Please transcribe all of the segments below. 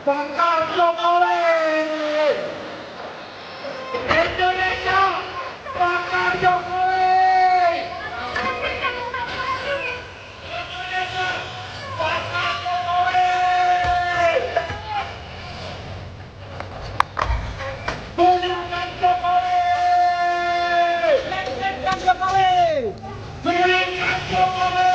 Bakal Jokowi Indonesia bakal Jokowi Indonesia bakal Jokowi Berikan Jokowi Berikan Jokowi Berikan Jokowi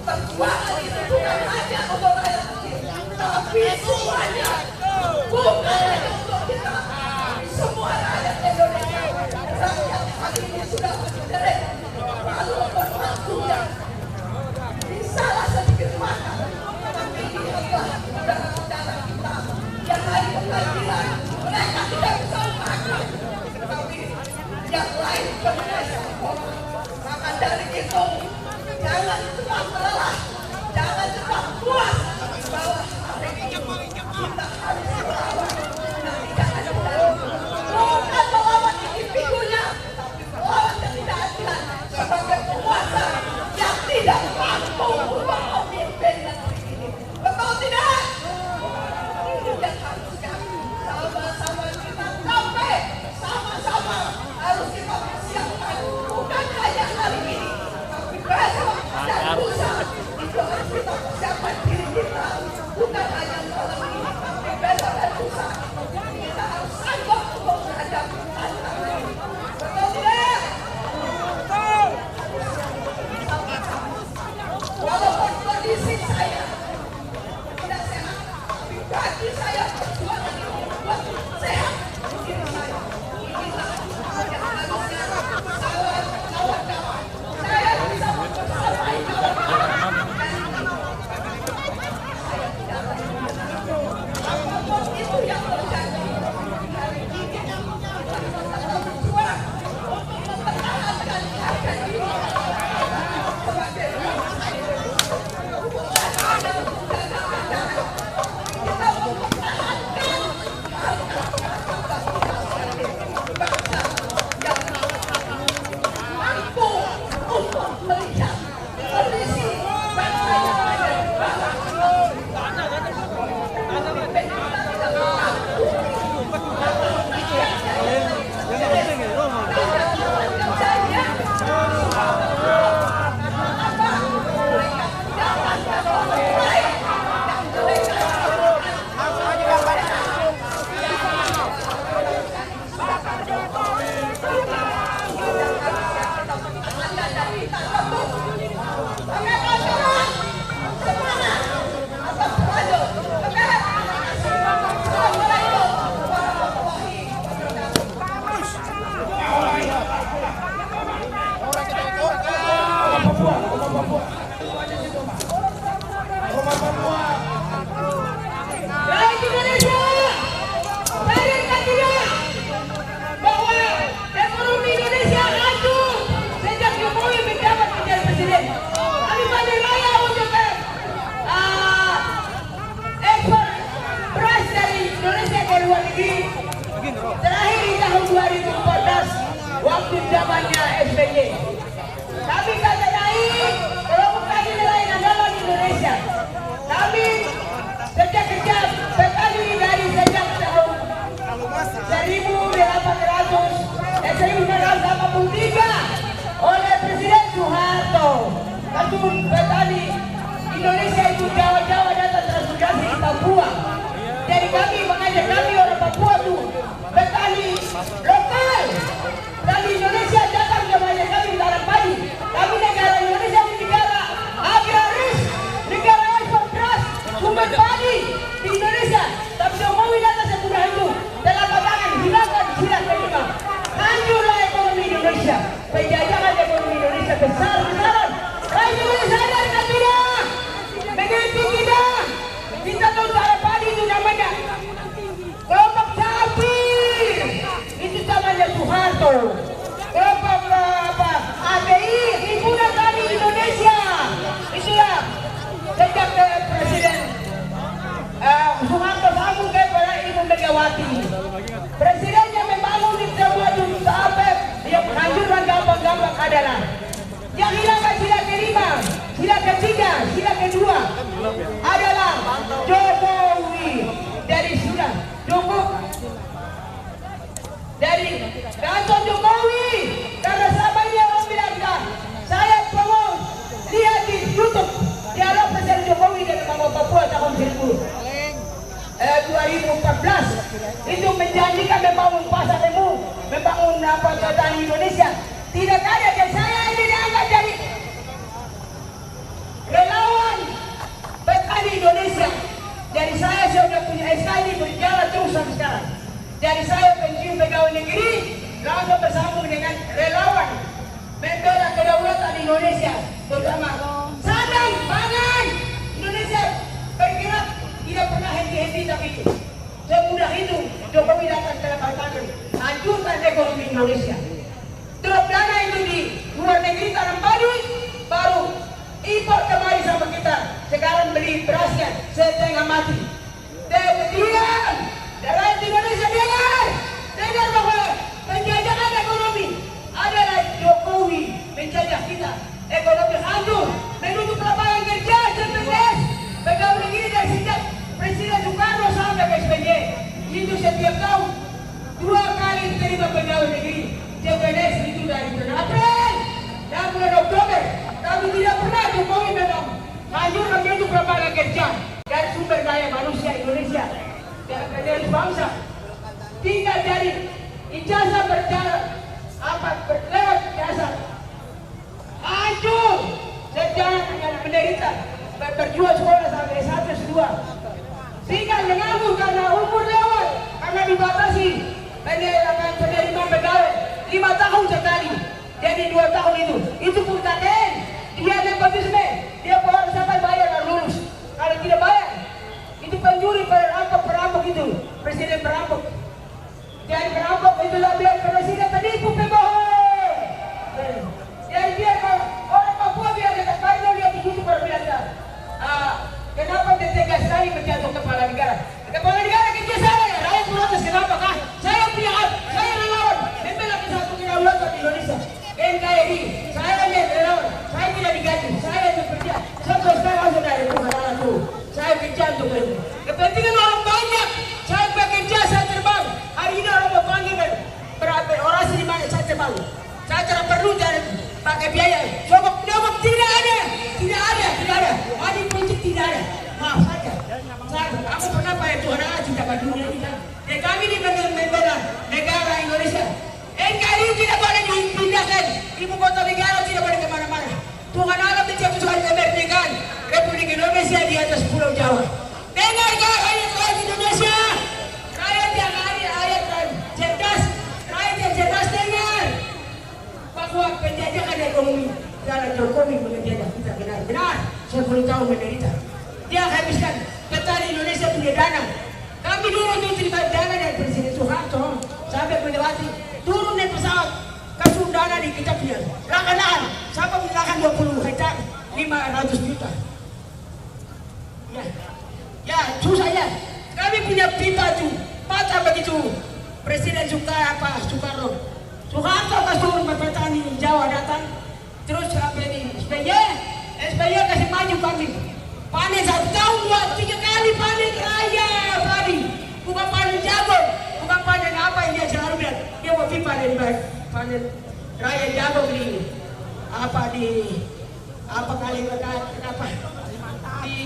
Perjuangan itu bukan hanya untuk rakyat kecil, tapi semuanya. Bukan hanya untuk kita, semua rakyat Indonesia. Rakyat hari ini sudah menderita. Lalu waktunya disalah sedikit makan, tapi ini adalah darah kita yang hari pengadilan. Mereka tidak bisa makan, tapi yang lain berjaya. Maka dari itu, jangan cepat lelah, jangan cepat puas bahwa hari ini kita harus melawan. Nanti jangan melawan, bukan melawan individunya, tapi melawan ketidakadilan sebagai penguasa yang tidak mampu memimpin negeri ini. Betul tidak? Ini yang harusnya sama-sama kita capai, sama-sama harus kita persiapkan, bukan hanya hari ini, tapi besok dan lusa. Itu harus kita persiapkan diri kita, bukan hanya malam ini, tapi besok dan lusa. Kita harus sanggup untuk menghadapi tantangan ini. Betul tidak? Walaupun kondisi saya tidak sehat, tapi bagi saya perjuangan ini membuat sehat diri saya. Inilah yang harusnya kawan-kawan. Saya bisa mempersamai kawan-kawan. Saya tidak lagi apapun itu yang terjadi. Hari ini kita tetap berjuang untuk mempertahankan harga diri sebagai bangsa Indonesia. Bukan hanya untuk jaga keadaan, kita mempertahankan bangsa yang mampu untuk melihat kondisi bangsa yang ada di bawah. Pemimpin kita tidak mampu kerjanya Rakyat Indonesia, sadarkan tidak bahwa ekonomi Indonesia hancur sejak Jokowi menjabat menjadi presiden. Kami pandai raya untuk ekspor beras dari Indonesia ke luar negeri. Terakhir di tahun 2014 waktu zamannya SBY. Kami kata naik kelompok kami nelayan andalan Indonesia. Kami kerja petani dari sejak tahun 1983 oleh Presiden Soeharto. Kasus petani Indonesia itu Jawa-Jawa datang transmigrasi di Papua. Jadi kami mengajak kami orang Papua itu petani lokal. Petani Indonesia datang ke banyak kami di tanam padi. Kami negara Indonesia ini negara agraris, negara ekspor beras, sumber padi di Indonesia. Tapi Jokowi datang sesudah itu dalam pandangan hilangkan silat kelima. Hancurlah ekonomi Indonesia. Penjajahan ekonomi Indonesia besar-besaran. Rakyat Indonesia pegawai negeri langsung bersambung dengan relawan membela kedaulatan Indonesia, terutama sadang pangan Indonesia bergerak tidak pernah henti-henti, tapi semudah itu Jokowi datang ke tangan hancurkan ekonomi Indonesia. Drop dana itu di luar negeri tanam padi, baru impor kemari sama kita. Sekarang beli berasnya setengah mati. Diam, rakyat Indonesia dengar bahwa penjajahan ekonomi adalah Jokowi menjajah kita. Ekonomi hancur, menutup lapangan kerja CPNS, pegawai negeri dari sejak Presiden Soekarno sampai ke SBY. Itu setiap tahun 2 kali terima pegawai negeri CPNS itu dari bulan April dan bulan Oktober. Tapi tidak pernah Jokowi memang hancurkan menutup lapangan kerja dan sumber daya manusia Indonesia dari bangsa. Tinggal dari ijazah berjalan berlewat jasa hancur sejarah dengan menderita berjuang sekolah sampai S1 S2 tinggal menganggur karena umur lewat, karena dibatasi penerimaan pegawai 5 tahun sekali, jadi 2 tahun itu pun KKN dia nepotisme, dia pohon sampai bayar dan lulus. Kalau tidak bayar itu pencuri, perampok itu presiden perampok. Jadi perampok itulah biar presiden penipu pembohong. Jadi biar orang Papua biar dekat Parno dia begitu berbiasa. Kenapa tegas sekali menjatuh kepala negara? Kepala negara kerja saya, rakyat protes kenapa kah? Saya punya hak, saya relawan membela kesatuan kedaulatan Indonesia. NKRI, saya relawan, saya tidak digaji, saya bekerja. Sampai sekarang sudah ada Tuhan itu. Saya kerja untuk itu. Kepentingan orang banyak, saya bekerja, saya terbang. Hari ini orang mau panggil orasi di mana saya terbang. Saya tidak perlu pakai biaya. Coba tidak ada. Money politik tidak ada. Maaf saja. Aku pernah pakai Tuhan Allah cinta pada dunia ini. Dan kami ini membela negara Indonesia. NKRI tidak boleh dipindahkan. Ibu kota negara tidak boleh kemana-mana. Tuhan Allah menjatuhkan kemerdekaan Republik Indonesia di atas Pulau Jawa. Dengarkan rakyat Indonesia. Rakyat yang cerdas dengar bahwa penjajahan ekonomi dalam Jokowi menjajah kita benar-benar 10 tahun menderita. Dia habiskan petani Indonesia punya dana. Kami dulu itu terima dana dari Presiden Soeharto sampai melewati turun dari pesawat kasih dana di kita punya lahan sampai lahan 20 hektar 500 juta. Ya susah ya. Kami punya pipa itu mata begitu. Presiden Soekarno kasih turun petani Jawa datang, terus sampai di SBY kasih maju kami. Panen 1 tahun 3 kali panen raya padi, bukan panen jagung, bukan panen apa yang dia selalu bilang. Dia mau pipa dari panen raya jagung di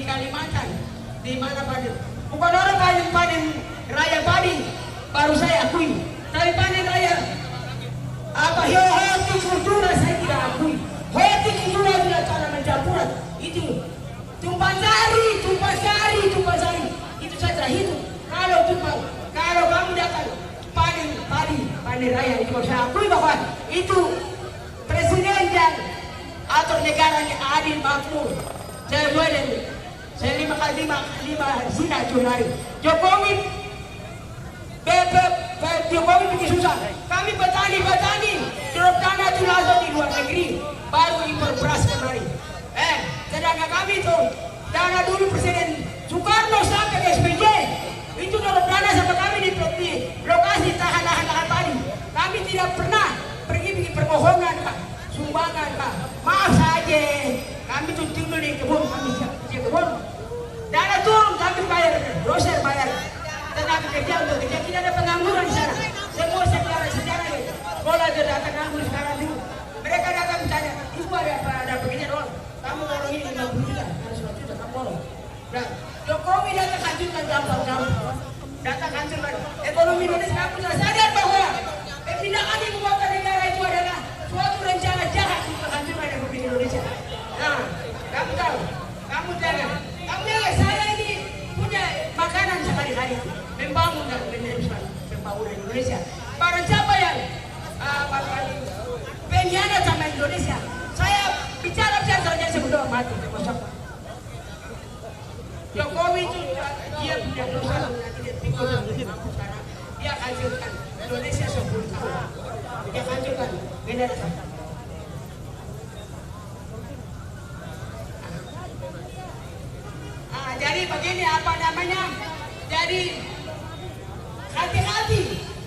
Kalimantan, di mana panen? Bukan orang panen raya padi, baru saya akui. Tapi panen raya hortikultura saya tidak akui. Hortikultura adalah cara mencampuran. Itu tumpang sari. Itu saya tidak hitung. Kalau kamu datang panen padi, panen raya itu saya akui bahwa itu presiden yang atur negaranya adil makmur. Saya 5 kali 5 zina jurnali. Jokowi bikin susah. Kami petani drop dana itu langsung di luar negeri, baru impor beras kembali. Sedangkan kami itu dana dulu Presiden Soekarno sampai ke SBY itu drop dana sama kami di lokasi tahan lahan padi. Kami tidak pernah pergi bikin permohonan Pak, sumbangan Pak. Maaf saja, kami tuh tinggal di kebun, kami di kebun. Dana turun kami bayar, dosen bayar. Tenaga kerja untuk kerja, tidak ada pengangguran di sana. Semua sejarah sekolah dia datang nganggur sekarang dulu. Mereka datang bertanya, ibu ada pekerjaan orang. Kamu orang ini 50 juta, ada 100 juta, kamu orang. Nah, Jokowi datang hancurkan gampang. Datang hancurkan ekonomi Indonesia. Kamu sudah sadar bahwa pemindahan ibu kota negara itu adalah suatu rencana jahat untuk menghancurkan Republik Indonesia. Nah, kamu tahu, kamu jangan, saya ini punya makanan sehari-hari. Membangun dan pembangunan Indonesia. Barang siapa yang pengkhianat sama Indonesia, saya bicara saja sebelum mati. Jokowi itu dia punya dosa nanti dia pikul karena dia hancurkan Indonesia 10 tahun. Dia hancurkan bendera. Jadi begini apa namanya? Jadi hati-hati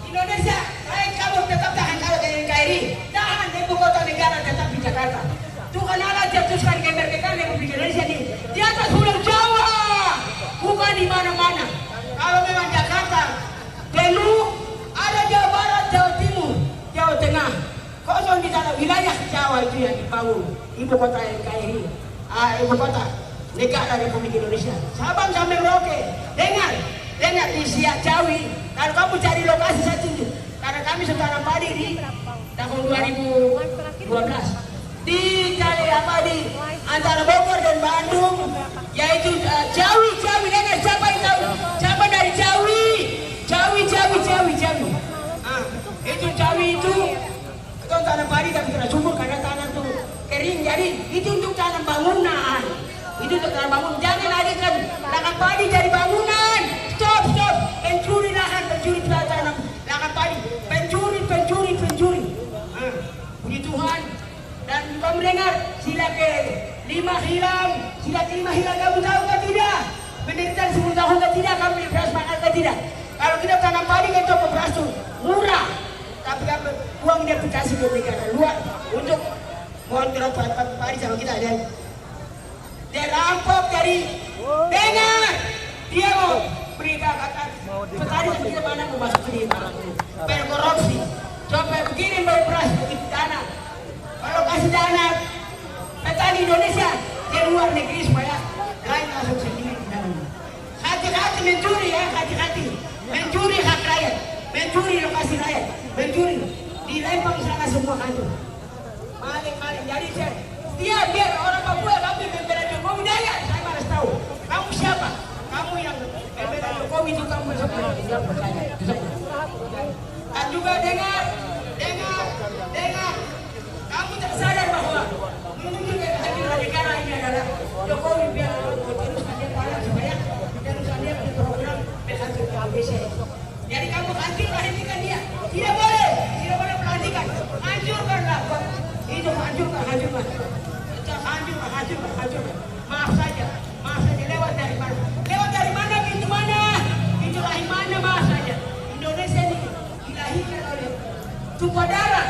Indonesia. Baik kamu tetap tahan kalau ke NKRI, tahan ibu kota negara tetap di Jakarta. Tuhan Allah jatuhkan kemerdekaan Republik Indonesia di atas Pulau Jawa, bukan di mana-mana. Kalau memang Jakarta penuh, ada Jawa Barat, Jawa Timur, Jawa Tengah, kosong di sana wilayah Jawa itu yang dibangun ibu kota NKRI, ibu kota negara Republik Indonesia. Sabang sampai Merauke, dengar di Siak Jawi. Kalau kamu cari lokasi saya tunjuk. Karena kami sudah tanam padi di tahun 2012 di antara Bogor dan Bandung, yaitu Jawi. Dengar siapa yang tahu? Siapa dari Jawi? Jawi. Itu Jawi itu kita tanam padi tapi tidak subur karena tanah itu kering. Jadi itu untuk tanam bangunan. Itu untuk tanam bangunan. Jangan alihkan lahan padi dari bangunan. Stop. Pencuri lahan, pencuri tanam lahan padi. Pencuri. Puji Tuhan. Dan kamu dengar sila ke-5 hilang. Kamu tahu ke tidak? Penderitaan 10 tahun ke tidak? Kamu beli beras mahal ke tidak? Kalau kita tanam padi kan coba beras itu murah. Tapi kamu uang dia dikasih ke negara luar untuk ngontrol padi sama kita. Dan dia rampok dari dengar. Dia mau berikan kata petani kita mana mau masuk ke berkorupsi. Coba begini bayar beras begitu tanah. Kalau kasih dana petani Indonesia ke luar negeri supaya lain masuk sendiri di dalamnya. Hati-hati mencuri ya, hati-hati. Mencuri hak rakyat, mencuri lokasi rakyat, mencuri dilempar sana semua hancur. Maling. Jadi dia biar orang Papua kami membela Jokowi daya. Saya harus tahu kamu siapa? Kamu yang membela Jokowi itu kamu siapa? Dan juga dengar. Kamu tak sadar bahwa menuju kehadiran negara ini adalah Jokowi biar teruskan dia panas supaya teruskan dia punya program berhasil ke Indonesia. Jadi kamu hentikan dia. Tidak boleh perhatikan. Hancurkanlah. Itu hancurkan. Maaf saja. Lewat dari mana? Pintu mana? Pintu lahir mana? Maaf saja. Indonesia ini dilahirkan oleh tumpah darah.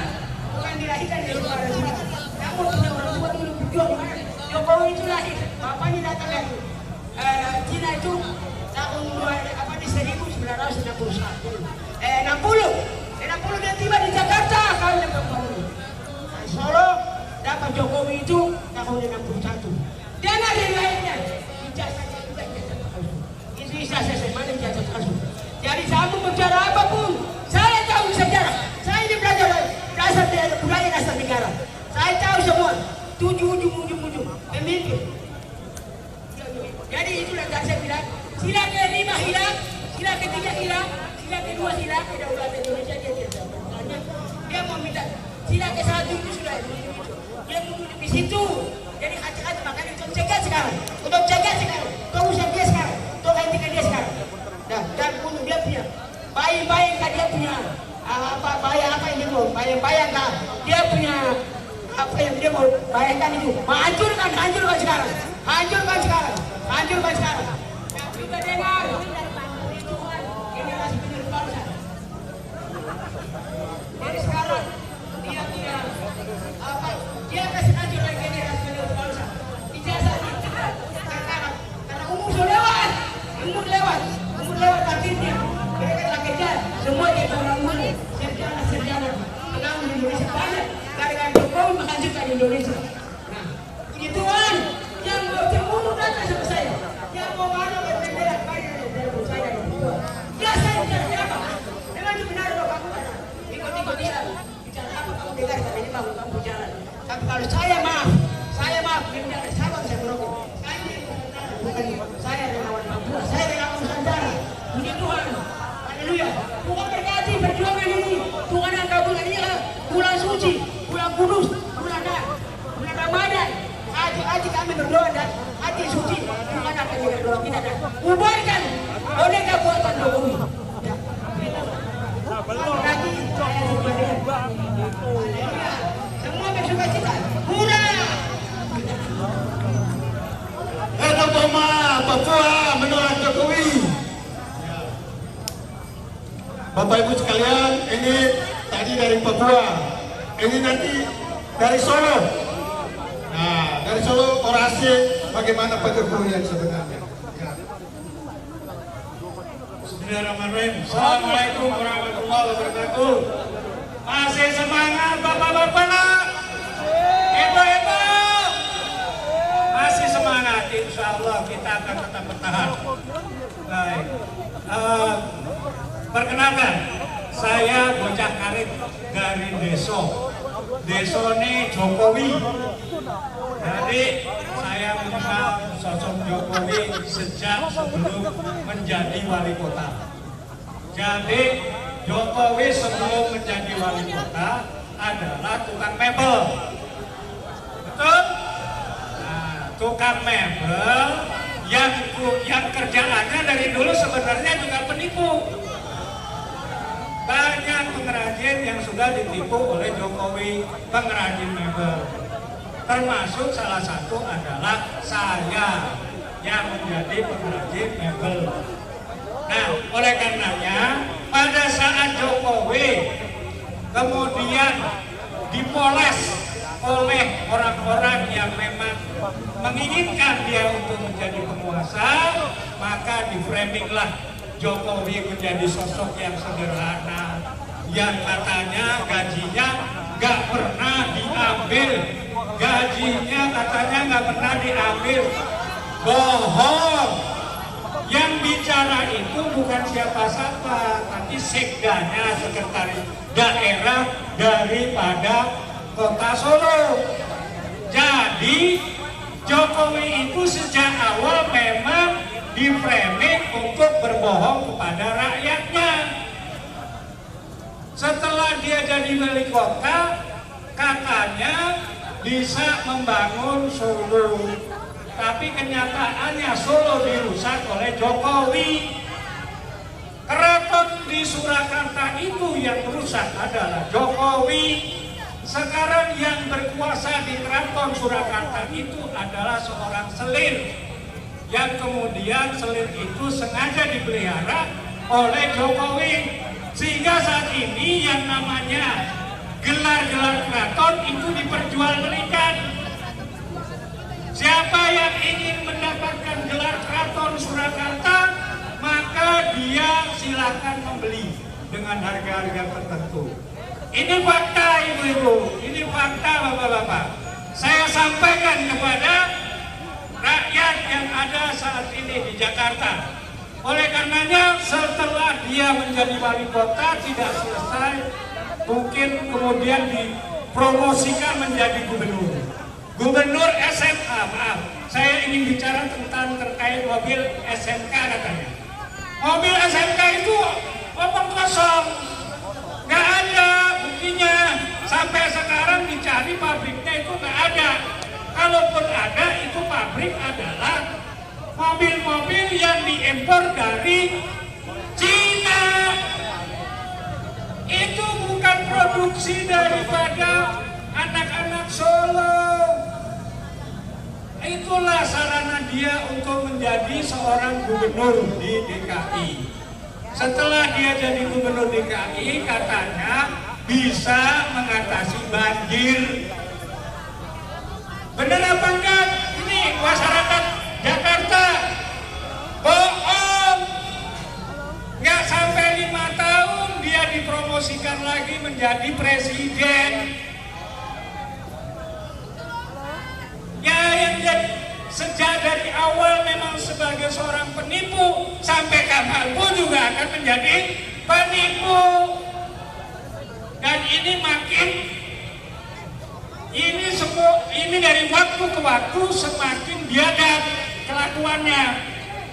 Bukan dilahirkan dari luar sini. Kamu punya orang tua dulu berjuang mana? Jokowi itu lahir, bapaknya datang dari Cina itu tahun 1960 dia tiba di Jakarta tahun 60. Solo dapat Jokowi itu tahun 61. Dan ada yang lainnya ijazahnya juga ijazah palsu. Itu ijazah mana ijazah palsu. Jadi saya mau bicara apapun, saya tahu sejarah. Saya ini belajar budaya dasar negara. Saya tahu semua. Ujung pemimpin. Jadi itulah yang saya bilang. Sila ke-5 hilang, sila ke-3 hilang, sila ke-2 hilang. Kedaulatan Indonesia dia mau minta sila ke-1 itu sudah dia mau di situ. Jadi hati-hati makanya untuk cegah sekarang. Kau usah dia sekarang. Kau hentikan dia sekarang. Dan bunuh dia punya. Bayang-bayang dia punya. Bayang yang dia mau bayangkan itu. Hancurkan sekarang. Dan juga dengar Tuhan generasi penerus bangsa. Jadi sekarang dia kasih hancur lagi generasi penerus bangsa. Ijazah sekarang karena umur lewat akhirnya mereka telah kejar semua yang orang muda sarjana penganggur Indonesia banyak gara-gara Jokowi menghancurkan Indonesia. Nah, puji Tuhan yang mau terbunuh datang sama saya, yang mau mana berbeda dari saya. Ya saya bicara apa? Memang itu benar loh kamu kan? Ikut dia bicara apa kamu dengar tadi ini kamu jalan. Tapi kalau saya maaf, bicara Sabang saya merokok. Saya relawan Papua, saya relawan Nusantara. Puji Tuhan, haleluya. Tuhan berkati perjuangan ini. berdoa dan hati suci dimana kami berdoa tidak ada. Bubarkan boneka buatan Jokowi. Ya. Nanti saya sebenarnya semua bersuka cita. Hurra! Toma Papua menolak Jokowi. Bapak Ibu sekalian, ini tadi dari Papua, ini nanti dari Solo. Nah, dari Solo orasi bagaimana Pak Jokowi yang sebenarnya. Ya. Bismillahirrahmanirrahim. Assalamualaikum warahmatullahi wabarakatuh. Masih semangat bapak-bapak? Ibu-ibu masih semangat, insya Allah kita akan tetap bertahan. Baik. Perkenalkan, saya bocah karet dari Deso ini Jokowi. Jadi saya mengenal sosok Jokowi sejak sebelum menjadi wali kota. Jadi Jokowi sebelum menjadi wali kota adalah tukang mebel. Betul? Nah, tukang mebel yang kerjaannya dari dulu sebenarnya juga penipu. Banyak pengrajin yang sudah ditipu oleh Jokowi, pengrajin mebel. Termasuk salah satu adalah saya yang menjadi pengrajin mebel. Nah, oleh karenanya pada saat Jokowi kemudian dipoles oleh orang-orang yang memang menginginkan dia untuk menjadi penguasa, maka diframinglah Jokowi menjadi sosok yang sederhana, yang katanya gajinya nggak pernah diambil, nggak pernah diambil. Bohong. Yang bicara itu bukan siapa-siapa, tapi sekdanya, sekretaris daerah daripada Kota Solo. Jadi Jokowi itu sejak awal memang diframing untuk berbohong kepada rakyatnya. Setelah dia jadi wali kota, katanya bisa membangun Solo. Tapi kenyataannya Solo dirusak oleh Jokowi. Keraton di Surakarta itu yang rusak adalah Jokowi. Sekarang yang berkuasa di Keraton Surakarta itu adalah seorang selir, yang kemudian selir itu sengaja dipelihara oleh Jokowi, sehingga saat ini yang namanya gelar-gelar keraton itu diperjualbelikan. Siapa yang ingin mendapatkan gelar keraton Surakarta, maka dia silakan membeli dengan harga-harga tertentu. Ini fakta ibu-ibu, ini fakta bapak-bapak. Saya sampaikan kepada rakyat yang ada saat ini di Jakarta. Oleh karenanya setelah dia menjadi wali kota tidak selesai, mungkin kemudian dipromosikan menjadi gubernur. Gubernur SMA, maaf, saya ingin bicara tentang terkait mobil SMK katanya. Mobil SMK itu omong kosong, nggak ada buktinya. Sampai sekarang dicari pabriknya itu nggak ada. Kalaupun ada, itu pabrik adalah mobil-mobil yang diimpor dari Cina. Itu bukan produksi daripada anak-anak Solo. Itulah sarana dia untuk menjadi seorang gubernur di DKI. Setelah dia jadi gubernur DKI, katanya bisa mengatasi banjir. Benar apa enggak? Ini masyarakat Jakarta bohong. Nggak sampai 5 tahun dia dipromosikan lagi menjadi presiden. Ya, yang sejak dari awal memang sebagai seorang penipu, sampai kapanpun juga akan menjadi penipu. Dan ini makin, ini dari waktu ke waktu semakin biadab kelakuannya.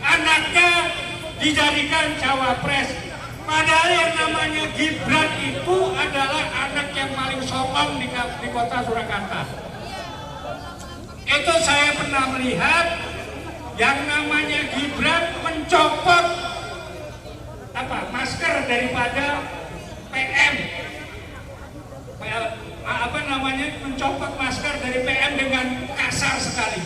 Anaknya dijadikan cawapres, padahal yang namanya Gibran itu adalah anak yang paling songong di kota Surakarta. Itu saya pernah melihat yang namanya Gibran mencopot masker daripada PM. Mencopot masker dari PM dengan kasar sekali.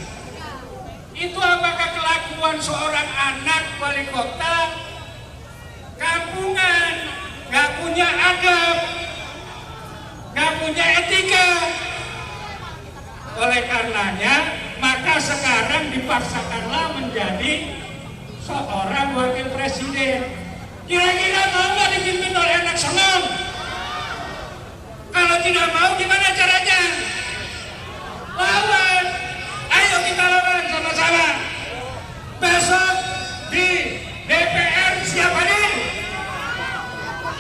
Itu apakah kelakuan seorang anak wali kota kampungan, gak punya adab, gak punya etika? Oleh karenanya, maka sekarang dipaksakanlah menjadi seorang wakil presiden. Kira-kira mau nggak dipimpin oleh anak senang? Kalau tidak mau, gimana caranya? Lawan! Ayo kita lawan sama-sama. Besok di DPR siap hadir.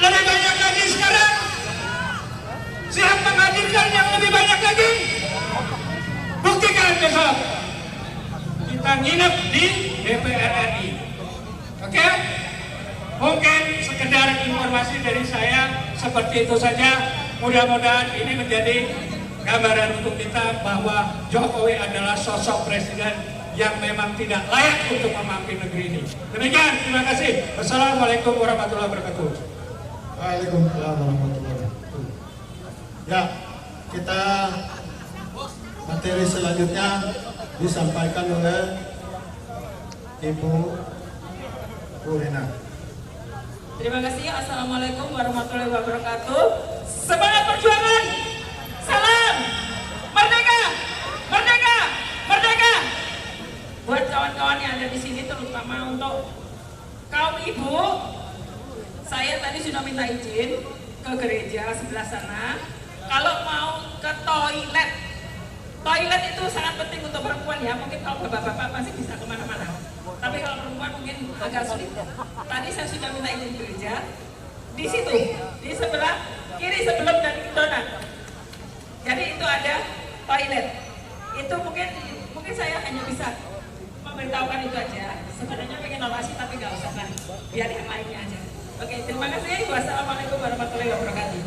Lebih banyak lagi sekarang. Siap menghadirkan yang lebih banyak lagi. Buktikan besok. Kita nginep di DPR RI. Oke? Mungkin sekedar informasi dari saya seperti itu saja. Mudah-mudahan ini menjadi gambaran untuk kita bahwa Jokowi adalah sosok presiden yang memang tidak layak untuk memimpin negeri ini. Demikian, terima kasih. Wassalamualaikum warahmatullahi wabarakatuh. Waalaikumsalam warahmatullahi wabarakatuh. Ya, kita materi selanjutnya disampaikan oleh Ibu Rena. Terima kasih. Assalamualaikum warahmatullahi wabarakatuh. Semangat perjuangan. Salam merdeka, merdeka, merdeka. Buat kawan-kawan yang ada di sini, terutama untuk kaum ibu, saya tadi sudah minta izin ke gereja sebelah sana. Kalau mau ke toilet, toilet itu sangat penting untuk perempuan ya. Mungkin kalau bapak-bapak masih bisa kemana-mana. Tapi kalau perempuan mungkin agak sulit. Tadi saya sudah minta izin gereja. Di situ, di sebelah kiri sebelum dari donat. Jadi itu ada toilet. Itu mungkin saya hanya bisa memberitahukan itu aja. Sebenarnya pengen orasi tapi nggak usah kan. Biar yang lainnya aja. Oke, terima kasih. Wassalamualaikum warahmatullahi wabarakatuh.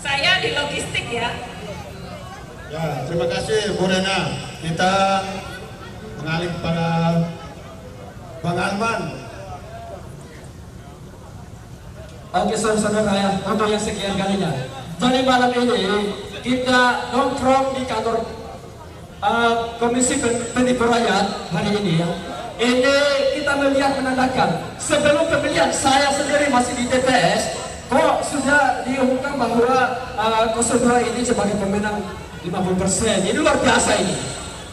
Saya di logistik ya. Ya, terima kasih Bu Rena. Kita mengalih kepada Bang Arman. Oke saudara ya, untuk yang sekian kalinya. Jadi malam ini kita nongkrong di kantor Komisi Pemilihan Rakyat hari ini ya. Ini kita melihat menandakan sebelum pemilihan saya sendiri masih di TPS, kok sudah diumumkan bahwa 02 ini sebagai pemenang 50%. Ini luar biasa ini.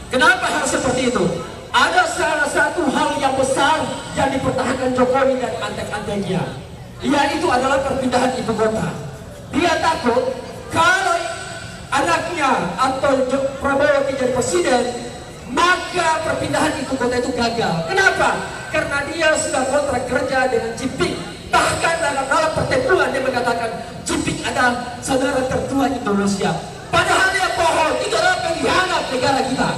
Kenapa hal seperti itu? Ada salah satu hal yang besar yang dipertahankan Jokowi dan antek-anteknya. Yaitu adalah perpindahan ibu kota. Dia takut kalau anaknya atau Prabowo jadi presiden, maka perpindahan ibu kota itu gagal. Kenapa? Karena dia sudah kontrak kerja dengan Cipik. Bahkan dalam pertemuan dia mengatakan Cipik adalah saudara tertua Indonesia. Padahal dia bohong. Itu adalah pengkhianat negara kita.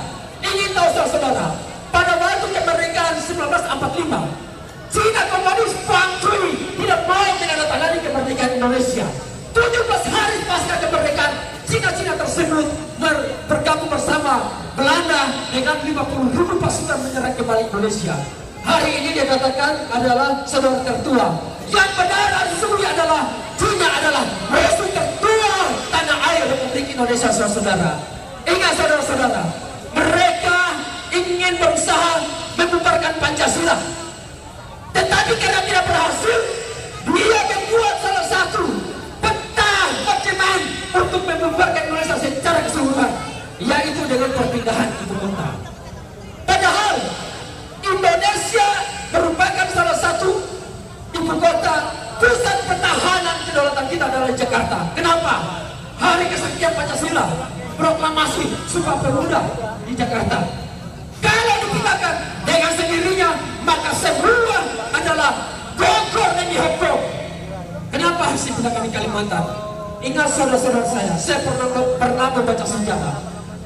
Ingin tahu saudara, pada waktu kemerdekaan 1945, Cina komunis Pangkui tidak mau menandatangani kemerdekaan Indonesia. 17 hari pasca kemerdekaan, Cina-Cina tersebut bergabung bersama Belanda dengan 50.000 pasukan menyerang kembali Indonesia. Hari ini dia katakan adalah saudara tertua. Yang benar sesungguhnya adalah Cina adalah musuh tertua tanah air Republik Indonesia, saudara. Ingat saudara-saudara, mereka ingin berusaha membubarkan Pancasila. Tetapi karena tidak berhasil, dia membuat salah satu peta bagaimana untuk membubarkan Indonesia secara keseluruhan, yaitu dengan perpindahan ibu kota. Padahal Indonesia merupakan salah satu ibu kota, pusat pertahanan kedaulatan kita adalah Jakarta. Kenapa? Hari kesekian Pancasila, proklamasi Sumpah Pemuda di Jakarta. Kalau dipindahkan dengan sendirinya, maka semua adalah gogor dan dihapus. Kenapa harus dipindahkan di Kalimantan? Ingat saudara-saudara saya pernah membaca sejarah.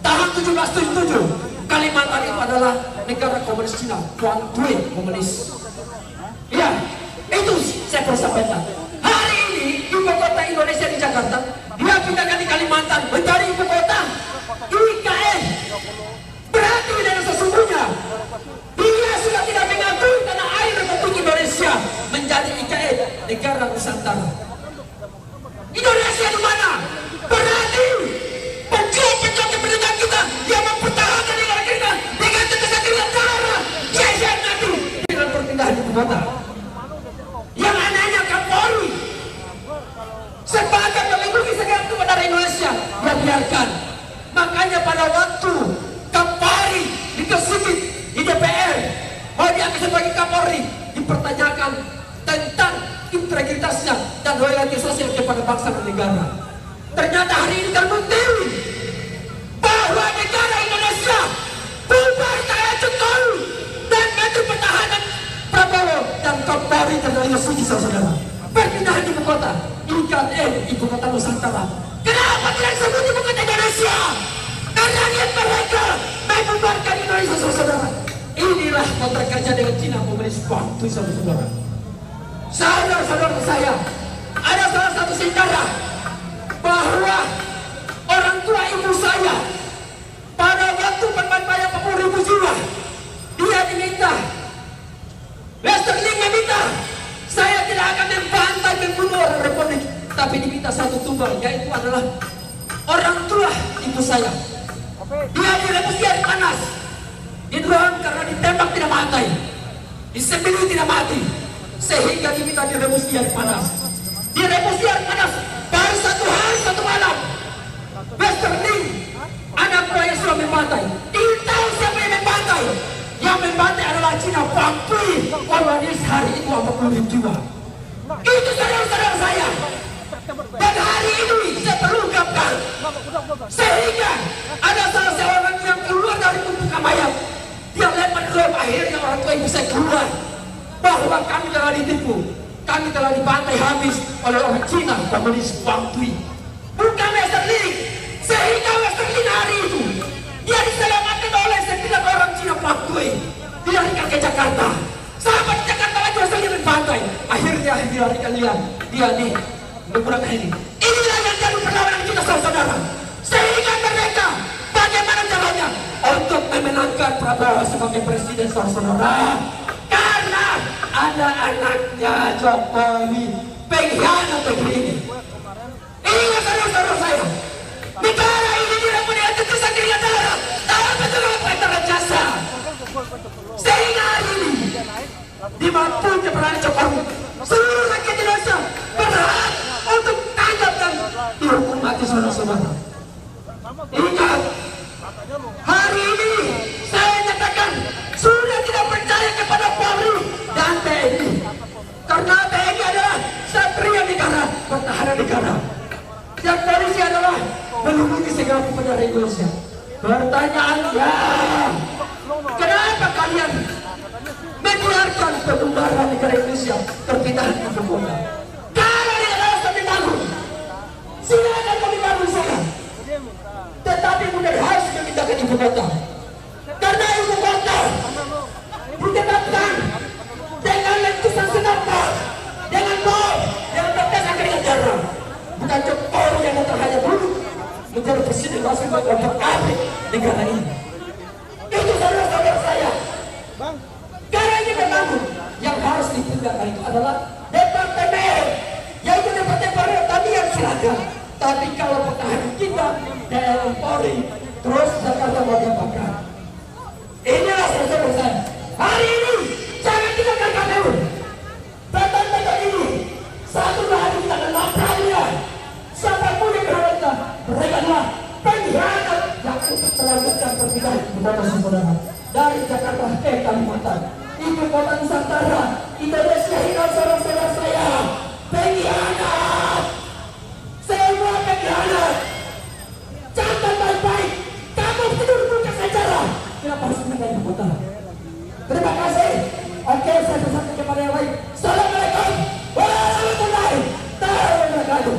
Tahun 1777, Kalimantan itu adalah negara komunis Cina, Kuantui komunis. Ya, itu saya perlu sampaikan. Hari ini ibu kota Indonesia di Jakarta, dia pindahkan di Kalimantan menjadi ibu kota IKN. Sikit di DPR, mau diangkat sebagai Kapolri, dipertanyakan tentang integritasnya dan loyalitasnya kepada bangsa dan negara. Ternyata hari ini terbukti bahwa negara Indonesia bubar kaya Jokowi dan Menteri Pertahanan Prabowo dan Kapolri terlalu suci saudara. Perpindahan ibu kota, IKN ibu kota Nusantara. Kenapa tidak disebut ibu kota Indonesia? Karena niat mereka membubarkan Indonesia saudara. Inilah kontrak kerja dengan Cina komunis waktu saudara. Saudara-saudara saya, ada salah satu sejarah bahwa orang tua ibu saya pada waktu penbantai 40.000 jiwa, dia diminta, Westerling meminta, saya tidak akan membantai membunuh orang Republik, tapi diminta satu tumbal, yaitu adalah orang tua ibu saya. Dia direbus di air panas, didorong karena ditembak tidak mati, disembelih tidak mati, sehingga diminta direbus di air panas. Direbus di air panas, baru satu hari satu malam, Westerling anak buah yang sudah membantai. Tidak tahu siapa yang membantai. Yang membantai adalah Cina Pakui. Korbanis hari itu 40.000 jiwa. Itu saudara-saudara saya. Dan hari ini saya perlu ungkapkan, sehingga ada salah seorang yang keluar dari tumpukan mayat, dia lempar drum, akhirnya orang tua ibu saya keluar bahwa kami telah ditipu, kami telah dibantai habis oleh orang Cina komunis Pakui. Bukan Westerling, sehingga Westerling hari itu dia diselamatkan oleh 9 orang Cina Pakui, dilarikan ke Jakarta. Sampai di Jakarta lagi Westerling dibantai, akhirnya dilarikan dia nih menggunakan ini. Inilah yang jadi perlawanan kita saudara. Sehingga mereka bagaimana caranya untuk memenangkan Prabowo sebagai presiden saudara. Karena ada anaknya Jokowi pengkhianat negeri ini. Ingat saudara saya, negara ini tidak punya ketusan negara, tapi betul antara jasa. Sehingga hari ini dimampukan peran Jokowi, seluruh rakyat Indonesia berhak untuk tanggap dan dihukum mati saudara-saudara. Ingat, hari ini saya nyatakan sudah tidak percaya kepada Polri dan TNI, karena TNI adalah satria negara, pertahanan negara, dan polisi adalah melindungi segala kepada Indonesia. Pertanyaannya, kenapa kalian membiarkan pembubaran negara Indonesia perpindahan ibu kota? Kalau tidak ada sampai bangun, silakan kami bangun sana. Tetapi kemudian harus memindahkan ibu kota, karena ibu kota ditetapkan dengan letusan senjata, dengan bom, dengan tetesan keringat darah. Bukan Jokowi yang datang hanya dulu menjadi presiden langsung untuk abrik negara ini. Itu saudara-saudara saya. Karena ini membangun yang harus dipindahkan itu adalah departemen, yaitu departemen pertanian silakan. Tapi kalau pertahanan kita daerah Polri terus Jakarta mau diapakan? Inilah saudara saya. Hari ini jangan tinggalkan KPU. Beton-beton ini satu hari kita akan laprannya. Siapapun yang berharga, mereka adalah pengkhianat yang untuk melanjutkan perpindahan ibu kota saudara dari Jakarta ke Kalimantan. Ibu kota Nusantara, Indonesia hilang saudara-saudara saya. Pengkhianat, semua pengkhianat. Catat baik-baik, kamu tidur buka sejarah. Kenapa harus pindah ibu kota? Terima kasih. Oke, saya pesan kepada yang lain. Assalamualaikum warahmatullahi wabarakatuh.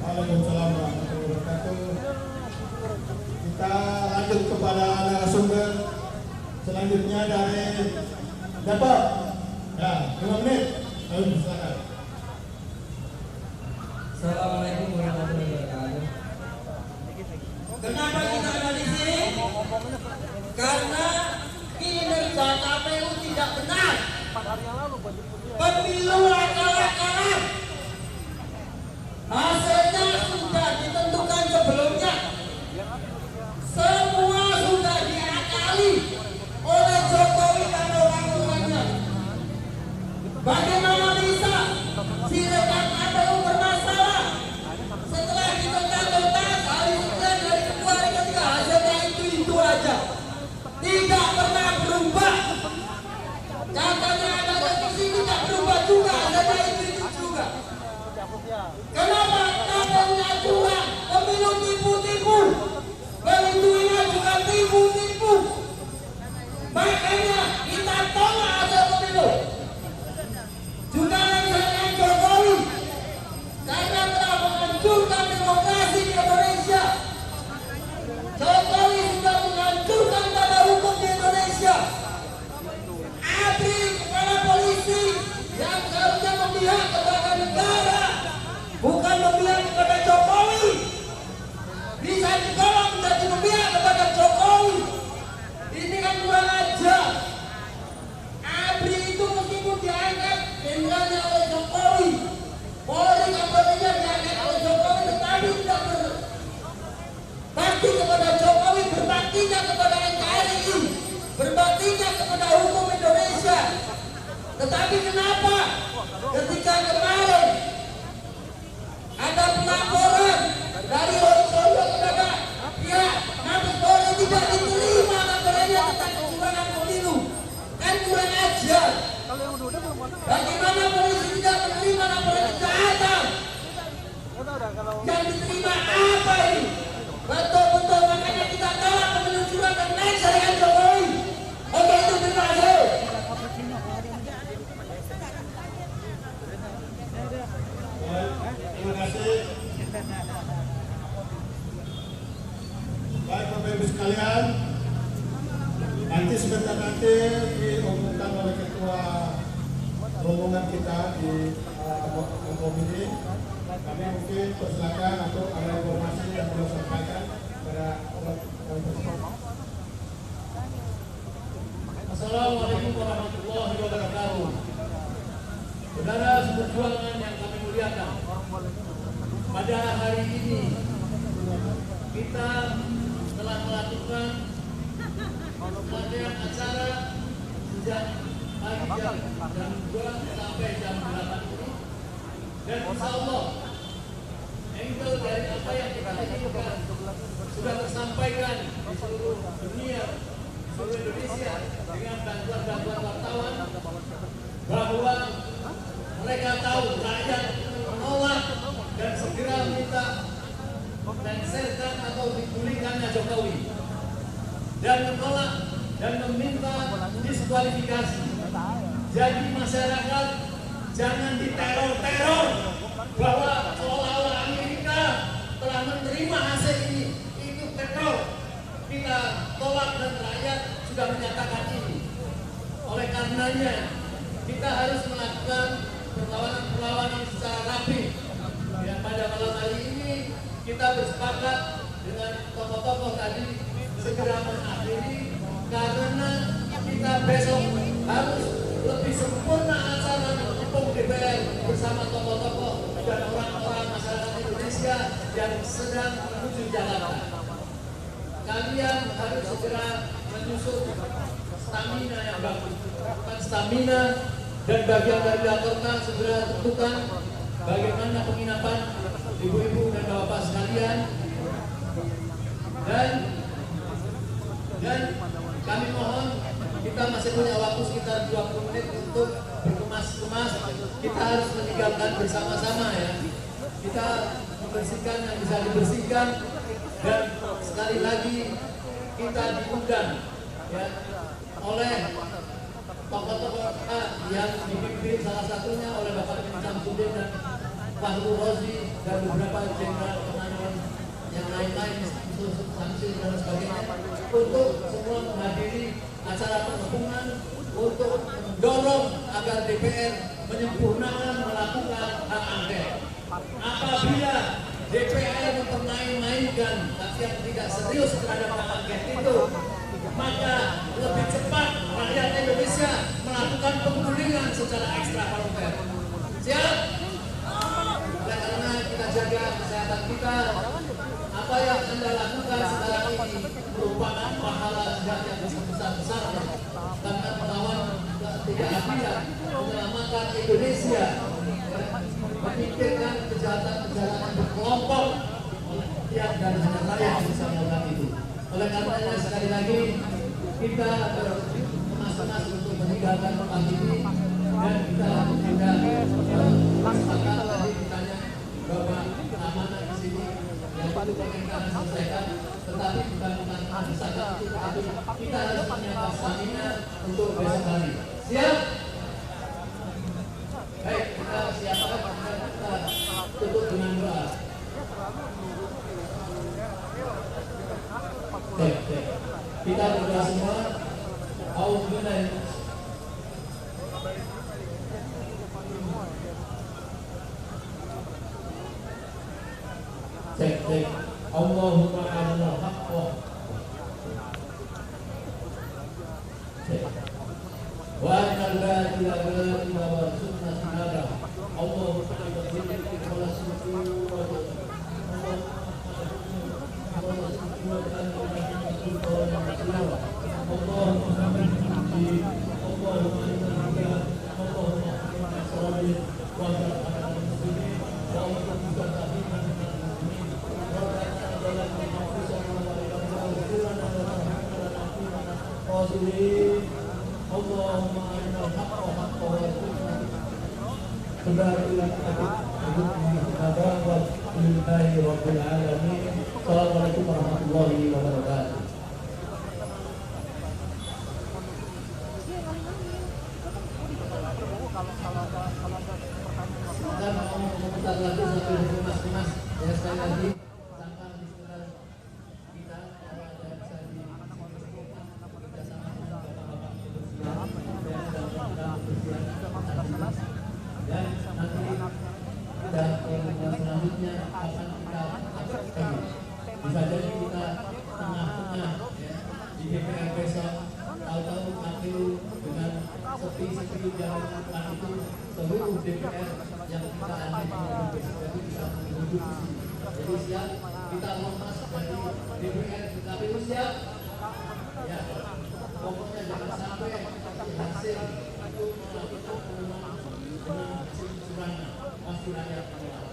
Waalaikumsalam warahmatullahi wabarakatuh. Kita lanjut kepada narasumber selanjutnya dari Depok. Ya, 5 menit. Ayo silakan. Assalamualaikum warahmatullahi wabarakatuh. Kenapa kita ada di sini? Karena kinerja KPU tidak benar. Pemilu akal-akalan. Hasilnya sudah ditentukan sebelumnya. Semua sudah diakali oleh Jokowi dan orang-orangnya. Bagaimana bisa sirekap KPU bermasalah? Setelah kita total hari Senin, hari kedua, hari ketiga hasilnya itu aja. tidak pernah berubah. Katanya ada revisi tidak berubah juga, ada itu juga. Kenapa katanya curang, pemilu tipu-tipu, pemilunya juga tipu-tipu. Makanya kita tolak hasil pemilu. Juga dengan Jokowi, karena telah menghancurkan demokrasi di Indonesia. Jokowi sudah menghancurkan tata hukum di Indonesia. ABRI kepala polisi yang seharusnya memihak kepada negara, bukan memihak kepada Jokowi. Bisa ditolong menjadi memihak kepada Jokowi. Ini kan kurang ajar. ABRI itu meskipun diangkat jenderalnya oleh Jokowi, Polri Kapolrinya diangkat oleh Jokowi, tetapi tidak berbakti kepada Jokowi, berbaktinya kepada NKRI, berbaktinya kepada hukum Indonesia. Tetapi kenapa ketika kemarin ada pelaporan dari Horizonto kepada pihak Mabes Polri tidak diterima laporannya tentang kecurangan pemilu? Kan kurang ajar. Bagaimana polisi tidak menerima laporan kejahatan? Yang diterima apa ini? Betul-betul makanya kita tolak pemilu curang dan naik syariat Jokowi. Oke, itu terima kasih. Terima kasih. Baik Bapak Ibu sekalian, nanti sebentar nanti diumumkan oleh ketua rombongan kita di kampung ini. Kami mungkin persilakan untuk ada informasi yang perlu sampaikan kepada Assalamualaikum warahmatullahi wabarakatuh. Saudara seperjuangan yang kami muliakan, pada hari ini kita telah melakukan rangkaian acara sejak pagi jam 2 sampai jam 8 ini, dan insya Allah angle dari apa yang kita inginkan sudah tersampaikan di seluruh dunia, seluruh Indonesia, dengan bantuan wartawan, bahwa mereka tahu rakyat menolak dan segera minta mencairkan atau dipulihkannya Jokowi, dan menolak dan meminta diskualifikasi. Jadi masyarakat jangan diteror-teror bahwa seolah-olah Amerika telah menerima hasil ini. Itu teror. Kita tolak dan rakyat sudah menyatakan ini. Oleh karenanya kita harus melakukan perlawanan secara rapi. Dan pada malam hari ini kita bersepakat dengan tokoh-tokoh tadi segera mengakhiri, karena kita besok harus lebih sempurna acara mendukung DPR bersama tokoh-tokoh dan orang-orang masyarakat Indonesia yang sedang menuju Jakarta. Kalian harus segera menyusun stamina yang bagus, bukan stamina, dan bagian dari Jakarta segera tentukan bagaimana penginapan ibu-ibu dan bapak sekalian, dan kami mohon, kita masih punya waktu sekitar 20 menit untuk berkemas-kemas. Kita harus meninggalkan bersama-sama ya. Kita membersihkan yang bisa dibersihkan, dan sekali lagi kita diundang ya oleh tokoh-tokoh yang dipimpin salah satunya oleh Bapak Bin Samsudin dan Fahru Rozi dan beberapa jenderal pengadilan yang lain-lain, Samsul dan sebagainya, untuk semua menghadiri acara pengepungan untuk mendorong agar DPR menyempurnakan melakukan hak angket. Apabila DPR mempermain-mainkan yang tidak serius terhadap hak angket itu, maka lebih cepat rakyat Indonesia melakukan penggulingan secara ekstraparlementer. Siap? Oleh karena kita jaga kesehatan kita, apa yang Anda lakukan sekarang ini merupakan pahala yang besar-besarnya, karena melawan ketidakadilan, menyelamatkan Indonesia, memikirkan kejahatan-kejahatan berkelompok yang dan hanya rakyat yang bisa melakukan itu. Oleh karenanya sekali lagi kita kemas-kemas untuk meninggalkan tempat ini dan kita tidak sepakat tadi ditanya bahwa amanah di sini yang perlu kita selesaikan, tetapi bukan misalkan itu, tapi kita harus punya stamina untuk besok hari. Siap? Baik, kita siapkan, kita tutup dengan doa. Baik. Kita berdoa semua. Auzubillahi cek. Allahumma arinal haqqa. Cek. Wa arinal batila batila warzuqna tinabah. Allahumma arinal wala suku wa Assalamualaikum warahmatullahi wabarakatuh. Kita mau memutar lagi sambil dikemas-kemas ya, sekali lagi sangka di sekitar kita kalau ada bisa disebutkan kerjasama dengan bapak-bapak kebersihan dan nanti dan selanjutnya akan kita akan bisa jadi kita tengah-tengah ya, di DPR besok, tahu-tahu KPU dengan sepi-sepi jalan itu seluruh DPR yang kita aneh besok jadi bisa menuju di sini. Jadi siap kita lemas dari DPR ke KPU, siap ya, pokoknya jangan sampai hasil itu melakukan perubahan dengan hasil kecurangan, pasti rakyat menolak.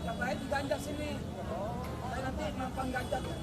Yang lain diganjar sini. Saya nanti mampang ganjar gitu.